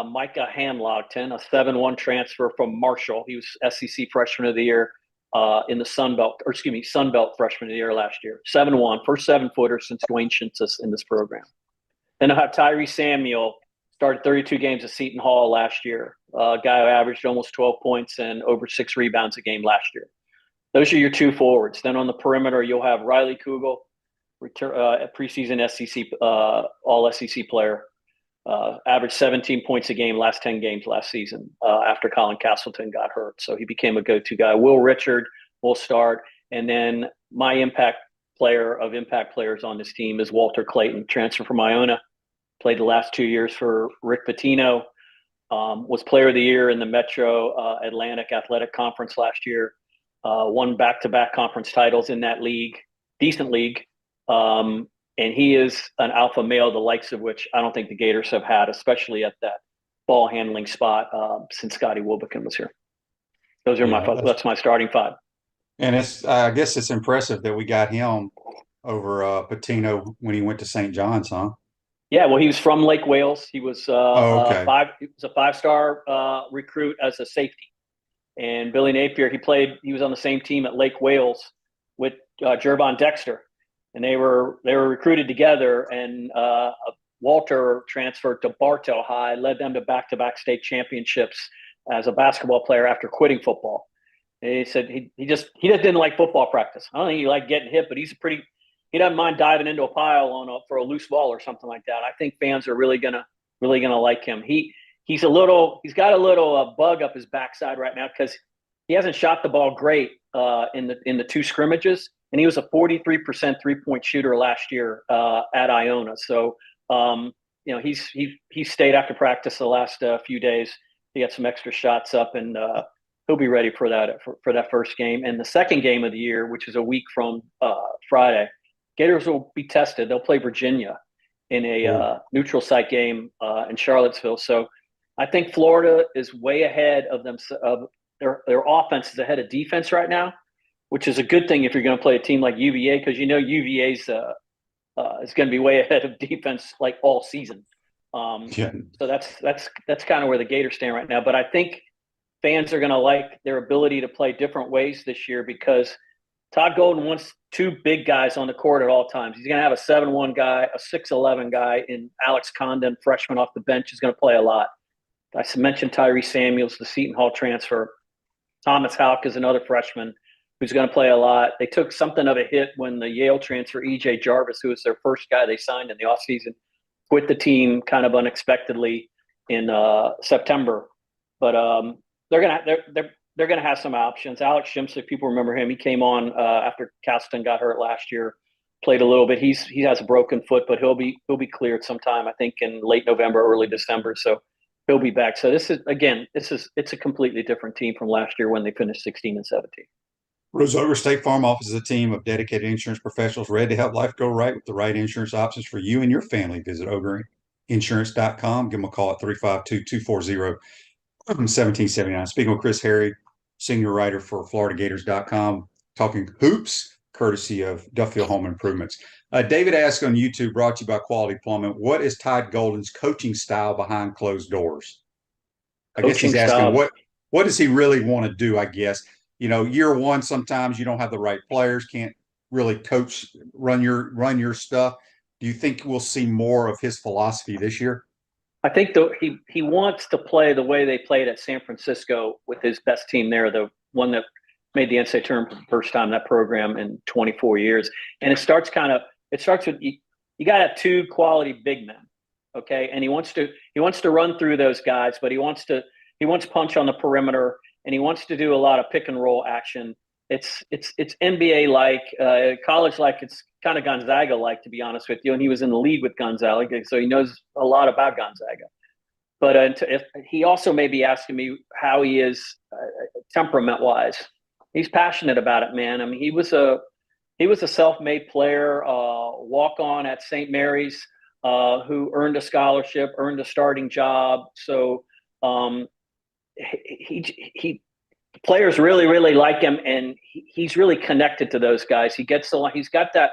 Micah Hanlogton, a 7-1 transfer from Marshall. He was SEC Freshman of the Year in the Sun Belt Freshman of the Year last year. 7-1, first 7-footer since Dwayne Shinsis in this program. Then I'll have Tyree Samuel, started 32 games at Seton Hall last year. A guy who averaged almost 12 points and over 6 rebounds a game last year. Those are your 2 forwards. Then on the perimeter, you'll have Riley Kugel, a preseason SEC, all SEC player. Averaged 17 points a game last 10 games last season after Colin Castleton got hurt. So he became a go-to guy. Will Richard will start. And then my impact players on this team is Walter Clayton, transfer from Iona. Played the last 2 years for Rick Pitino. Was player of the year in the Metro Atlantic Athletic Conference last year. Won back-to-back conference titles in that league, decent league. And he is an alpha male, the likes of which I don't think the Gators have had, especially at that ball handling spot since Scotty Wilbekin was here. Those are that's my starting five. And I guess it's impressive that we got him over Patino when he went to St. John's, huh? Yeah, well, he was from Lake Wales. He was okay. He was a five-star recruit as a safety. And Billy Napier, he was on the same team at Lake Wales with Jervon Dexter. And they were recruited together, and Walter transferred to Bartow High, led them to back-to-back state championships as a basketball player after quitting football. And he said he just didn't like football practice. I don't think he liked getting hit, but he doesn't mind diving into a pile for a loose ball or something like that. I think fans are really gonna like him. He's got a little bug up his backside right now because he hasn't shot the ball great in the two scrimmages. And he was a 43% three-point shooter last year at Iona. So, he stayed after practice the last few days. He got some extra shots up, and he'll be ready for that first game. And the second game of the year, which is a week from Friday, Gators will be tested. They'll play Virginia in a neutral site game in Charlottesville. So I think Florida is way ahead of them. Their offense is ahead of defense right now, which is a good thing if you're going to play a team like UVA, because UVA's is going to be way ahead of defense like all season. So that's kind of where the Gators stand right now. But I think fans are going to like their ability to play different ways this year because Todd Golden wants two big guys on the court at all times. He's going to have a 7'1" guy, a 6'11" guy, and Alex Condon, freshman off the bench, is going to play a lot. I mentioned Tyree Samuels, the Seton Hall transfer. Thomas Houck is another freshman who's going to play a lot. They took something of a hit when the Yale transfer, E.J. Jarvis, who was their first guy they signed in the offseason, quit the team kind of unexpectedly in September. But they're going to have some options. Alex Shimsick, people remember him. He came on after Caston got hurt last year, played a little bit. He has a broken foot, but he'll be cleared sometime, I think, in late November, early December. So he'll be back. So it's a completely different team from last year when they finished 16 and 17. Rose Ogre State Farm offers a team of dedicated insurance professionals ready to help life go right with the right insurance options for you and your family. Visit ogreinsurance.com. Give them a call at 352-240-1779. Speaking with Chris Harry, senior writer for FloridaGators.com, talking hoops, courtesy of Duffield Home Improvements. David asked on YouTube, brought to you by Quality Plumbing, what is Todd Golden's coaching style behind closed doors? I guess he's asking what does he really want to do, I guess. Year one, sometimes you don't have the right players, can't really coach, run your stuff. Do you think we'll see more of his philosophy this year? I think he wants to play the way they played at San Francisco with his best team there, the one that made the NCAA tournament for the first time, that program in 24 years. And it starts with you got to have two quality big men, okay? And he wants to run through those guys, but he wants punch on the perimeter. And he wants to do a lot of pick and roll action. It's NBA like, college like. It's kind of Gonzaga like, to be honest with you. And he was in the league with Gonzaga, so he knows a lot about Gonzaga. But if he also may be asking me how he is temperament wise. He's passionate about it, man. I mean, he was a self-made player, walk on at St. Mary's, who earned a scholarship, earned a starting job. So. He players really, really like him, and he's really connected to those guys. He gets along. He's got the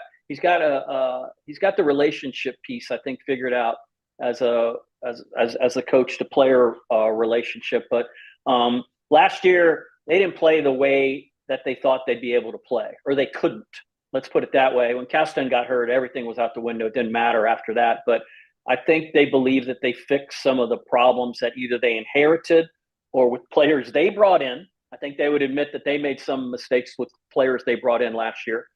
relationship piece, I think, figured out as a coach to player relationship. But last year they didn't play the way that they thought they'd be able to play, or they couldn't. Let's put it that way. When Caston got hurt, everything was out the window. It didn't matter after that. But I think they believe that they fixed some of the problems that either they inherited or with players they brought in. I think they would admit that they made some mistakes with players they brought in last year.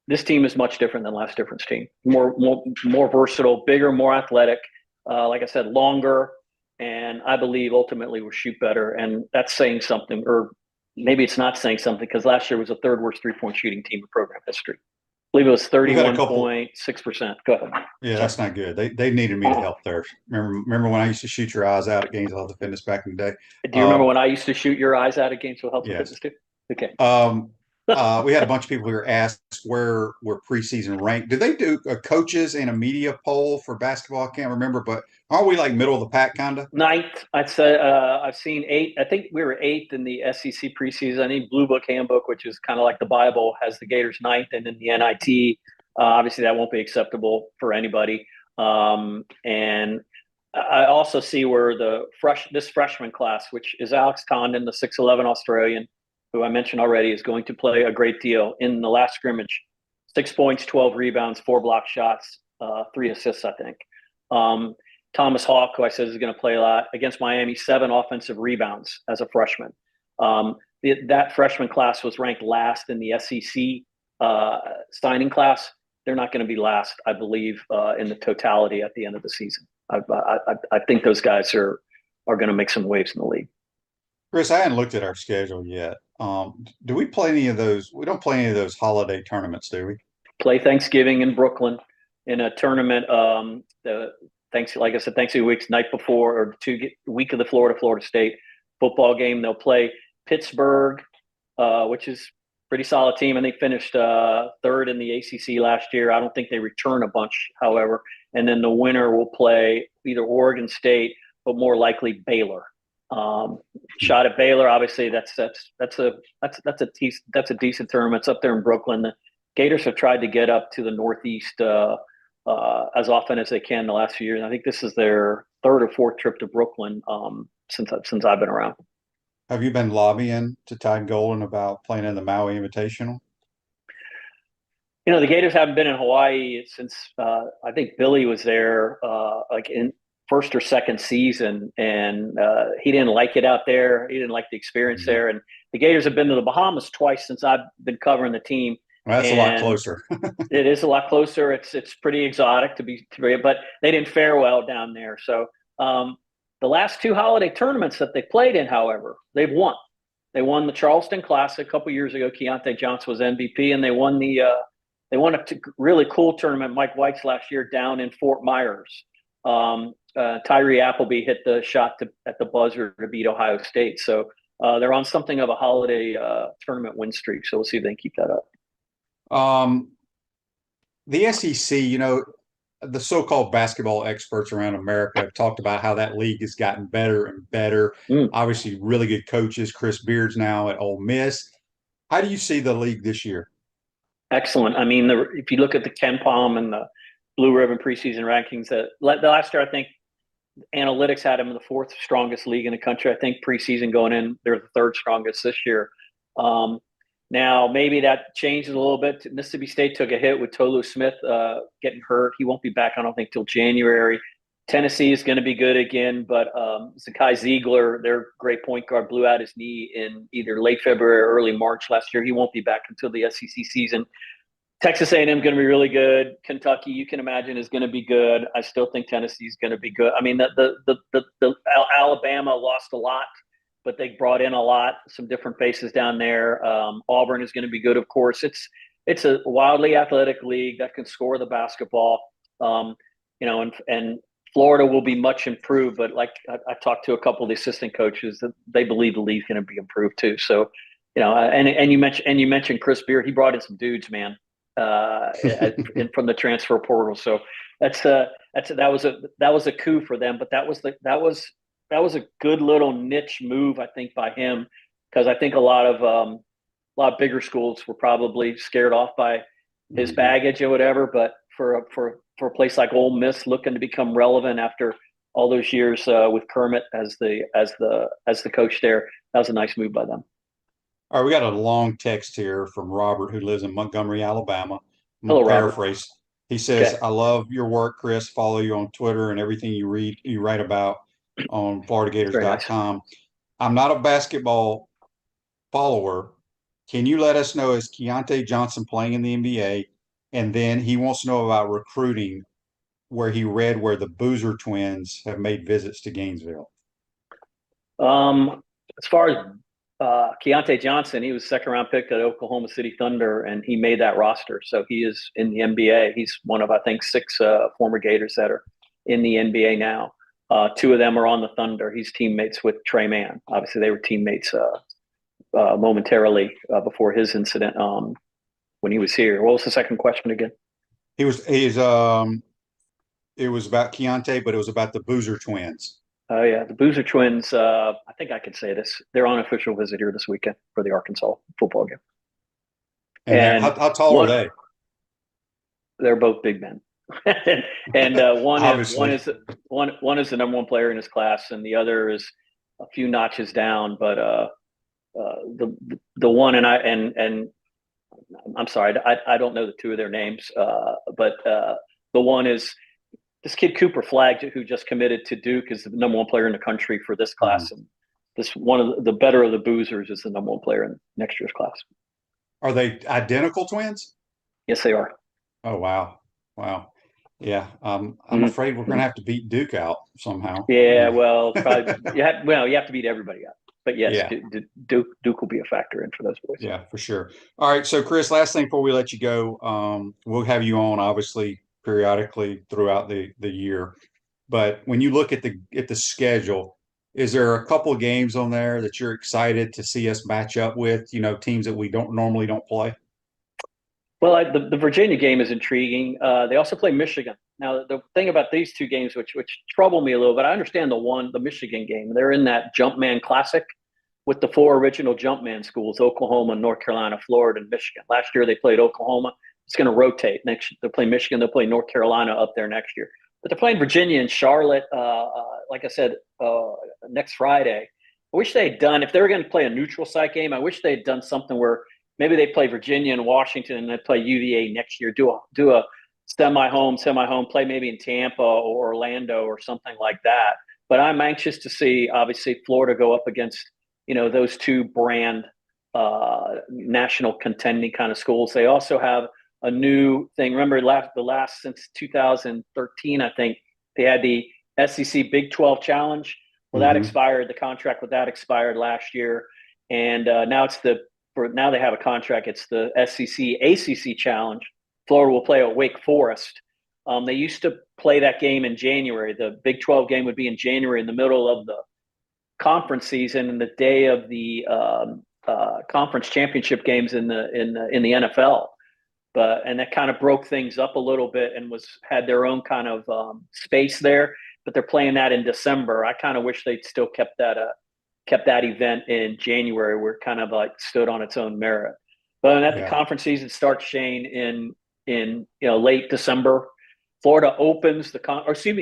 This team is much different than last difference team. More versatile, bigger, more athletic. like I said, longer, and I believe ultimately will shoot better. And that's saying something, or maybe it's not saying something, because last year was the third worst 3-point shooting team in program history. I believe it was We've had a couple. 31.6%. Go ahead. Yeah, Sorry. that's not good. They needed me to help there. Remember when I used to shoot your eyes out at Gainesville Health and Fitness back in the day? Do you remember when I used to shoot your eyes out at Gainesville Health and Yes. Fitness too? Okay. We had a bunch of people who were asked where we're preseason ranked. Did they do a coaches and a media poll for basketball? I can't remember, but aren't we like middle of the pack kind of? Ninth, I'd say. I've seen 8th. I think we were 8th in the SEC preseason. I think Blue Book Handbook, which is kind of like the Bible, has the Gators 9th, and then the NIT. Obviously, that won't be acceptable for anybody. And I also see where this freshman class, which is Alex Condon, the 6'11" Australian, who I mentioned already, is going to play a great deal in the last scrimmage. 6 points, 12 rebounds, 4 block shots, 3 assists, I think. Thomas Hawk, who I said is going to play a lot against Miami, 7 offensive rebounds as a freshman. That freshman class was ranked last in the SEC signing class. They're not going to be last, I believe, in the totality at the end of the season. I think those guys are going to make some waves in the league. Chris, I hadn't looked at our schedule yet. Do we play any of those? We don't play any of those holiday tournaments, do we? Play Thanksgiving in Brooklyn in a tournament. Like I said, Thanksgiving week's night before, or week of the Florida State football game. They'll play Pittsburgh, which is pretty solid team, and they finished 3rd in the ACC last year. I don't think they return a bunch, however. And then the winner will play either Oregon State, but more likely Baylor. Shot at Baylor, obviously that's a decent tournament. It's up there in Brooklyn. The Gators have tried to get up to the Northeast as often as they can in the last few years. I think this is their 3rd or 4th trip to Brooklyn since I've been around. Have you been lobbying to Ty Golden about playing in the Maui Invitational? The Gators haven't been in Hawaii since I think Billy was there like in first or second season, and he didn't like it out there. He didn't like the experience there. And the Gators have been to the Bahamas twice since I've been covering the team. Well, that's a lot closer. It is a lot closer. It's pretty exotic but they didn't fare well down there. So the last 2 holiday tournaments that they played in, however, they've won. They won the Charleston Classic a couple years ago. Keontae Johnson was MVP, and they won a really cool tournament, Mike White's last year, down in Fort Myers. Tyree Appleby hit the shot at the buzzer to beat Ohio State. So they're on something of a holiday tournament win streak. So we'll see if they can keep that up. The SEC, the so-called basketball experts around America have talked about how that league has gotten better and better. Obviously, really good coaches. Chris Beard's now at Ole Miss. How do you see the league this year? Excellent. I mean, if you look at the Ken Palm and the Blue Ribbon preseason rankings, the last year, I think analytics had them in the 4th strongest league in the country. I think preseason going in, they're the 3rd strongest this year. Now, maybe that changes a little bit. Mississippi State took a hit with Tolu Smith getting hurt. He won't be back, I don't think, till January. Tennessee is going to be good again, but Zakai Ziegler, their great point guard, blew out his knee in either late February or early March last year. He won't be back until the SEC season. Texas A&M is going to be really good. Kentucky, you can imagine, is going to be good. I still think Tennessee is going to be good. I mean, the Alabama lost a lot, but they brought in a lot, some different faces down there. Auburn is going to be good, of course. It's a wildly athletic league that can score the basketball, and Florida will be much improved. But like I talked to a couple of the assistant coaches, that they believe the league's going to be improved too. So, and you mentioned Chris Beard. He brought in some dudes, man, from the transfer portal. So that was a coup for them. But that was a good little niche move, I think, by him, because I think a lot of bigger schools were probably scared off by his baggage or whatever. But for a place like Ole Miss, looking to become relevant after all those years with Kermit as the coach there, that was a nice move by them. All right, we got a long text here from Robert, who lives in Montgomery, Alabama. Hello, paraphrase. Robert. He says, Okay. "I love your work, Chris. Follow you on Twitter and everything you write about on FloridaGators.com. Nice. I'm not a basketball follower. Can you let us know, is Keontae Johnson playing in the NBA? And then he wants to know about recruiting where he read where the Boozer twins have made visits to Gainesville? As far as Keontae Johnson, he was second round pick at Oklahoma City Thunder, and he made that roster. So he is in the NBA. He's one of, I think, 6 former Gators that are in the NBA now. 2 of them are on the Thunder. He's teammates with Trey Mann. Obviously, they were teammates momentarily before his incident when he was here. What was the second question again? It was about Keontae, but it was about the Boozer twins. Oh, yeah. The Boozer twins, I think I can say this. They're on official visit here this weekend for the Arkansas football game. And how tall are they? They're both big men. and one is the number 1 player in his class, and the other is a few notches down. But the one, and I'm sorry, I don't know the 2 of their names, but the one is this kid Cooper Flagg, who just committed to Duke, is the number 1 player in the country for this class, and this one of the better of the Boozers is the number 1 player in next year's class. Are they identical twins? Yes, they are. Oh, wow. Yeah, I'm afraid we're going to have to beat Duke out somehow. Yeah, well, probably, you have to beat everybody out. But yes, yeah. Duke will be a factor in for those boys. Yeah, for sure. All right, so Chris, last thing before we let you go, we'll have you on obviously periodically throughout the year. But when you look at the schedule, is there a couple of games on there that you're excited to see us match up with? Teams that we normally don't play. Well, the Virginia game is intriguing. They also play Michigan. Now, the thing about these 2 games, which trouble me a little bit, I understand the Michigan game. They're in that Jumpman Classic with the 4 original Jumpman schools: Oklahoma, North Carolina, Florida, and Michigan. Last year they played Oklahoma. It's going to rotate. Next, they'll play Michigan. They'll play North Carolina up there next year. But they're playing Virginia and Charlotte, like I said, next Friday. I wish they had done, if they were going to play a neutral site game, I wish they had done something where maybe they play Virginia and Washington and they play UVA next year. Do a semi-home, play maybe in Tampa or Orlando or something like that. But I'm anxious to see, obviously, Florida go up against, those 2 brand national contending kind of schools. They also have a new thing. Remember, the last since 2013, I think they had the SEC Big 12 Challenge. Well, that expired. The contract with that expired last year, and now now they have a contract. It's the SEC ACC Challenge. Florida will play at Wake Forest. They used to play that game in January. The Big 12 game would be in January, in the middle of the conference season, and the day of the conference championship games in the NFL. And that kind of broke things up a little bit and had their own kind of space there. But they're playing that in December. I kind of wish they'd still kept that event in January, where it kind of like stood on its own merit. But the conference season starts, Shane, in late December. Florida opens last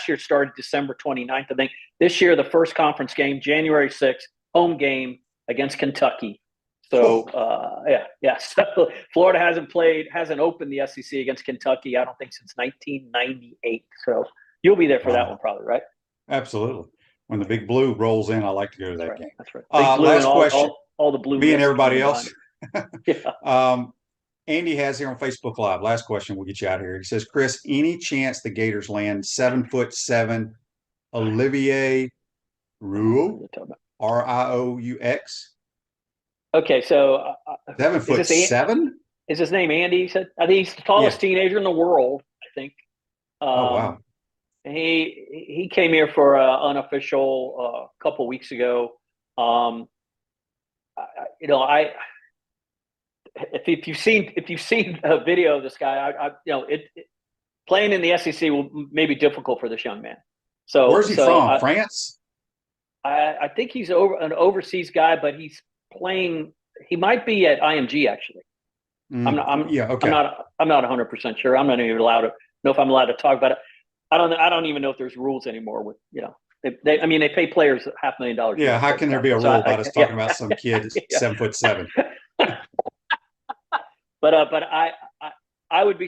year it started December 29th, I think. This year, the first conference game, January 6th, home game against Kentucky. So, So Florida hasn't opened the SEC against Kentucky, I don't think, since 1998. So you'll be there for that one, probably, right? Absolutely. When the Big Blue rolls in, I like to go to that game. That's right. Big Blue last and question. All the blue. Me and everybody else. Yeah. Andy has here on Facebook Live. Last question. We'll get you out of here. He says, Chris, any chance the Gators land 7'7" Olivier Roux? Roux? Okay, so 7'7"? Is his name Andy? He said, I think he's the tallest teenager in the world, I think. Oh, wow. He came here for unofficial a couple weeks ago. If you've seen a video of this guy, playing in the SEC may be difficult for this young man. So where's he from? France? I think he's an overseas guy, but he's playing. He might be at IMG actually. I'm not 100% sure. I'm not even allowed to know if I'm allowed to talk about it. I don't even know if there's rules anymore with they pay players $500,000. Yeah, how can there be a rule about us talking about some kid that's 7'7"? But I would be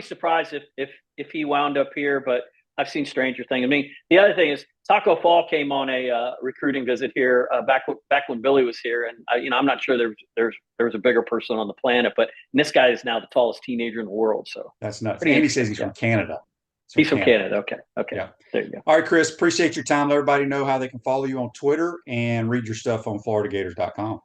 surprised if he wound up here. But I've seen stranger things. I mean, the other thing is Taco Fall came on a recruiting visit here back when Billy was here, and I'm not sure there was a bigger person on the planet, but this guy is now the tallest teenager in the world. So that's nuts. And he says he's from Canada. He's from Canada. Okay. Yeah. There you go. All right, Chris. Appreciate your time. Let everybody know how they can follow you on Twitter and read your stuff on FloridaGators.com.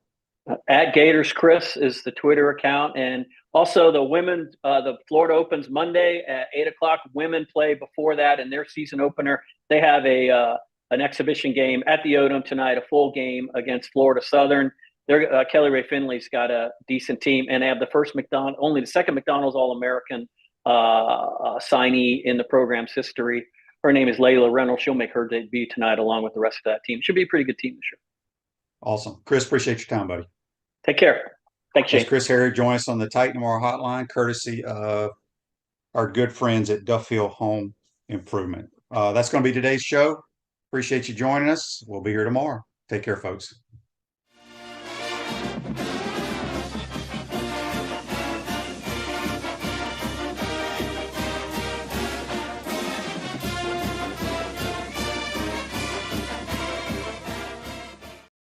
At Gators Chris is the Twitter account, and also the women. The Florida opens Monday at 8:00. Women play before that in their season opener. They have an exhibition game at the Odom tonight, a full game against Florida Southern. Kelly Ray Finley's got a decent team, and they have only the second McDonald's All-American signee in the program's history. Her name is Layla Reynolds. She'll make her debut tonight along with the rest of that team. Should be a pretty good team this year. Awesome. Chris, appreciate your time, buddy. Take care. Thanks, Shane. Chris Harry join us on the Titan Tomorrow hotline, courtesy of our good friends at Duffield Home Improvement. That's going to be today's show. Appreciate you joining us. We'll be here tomorrow. Take care, folks.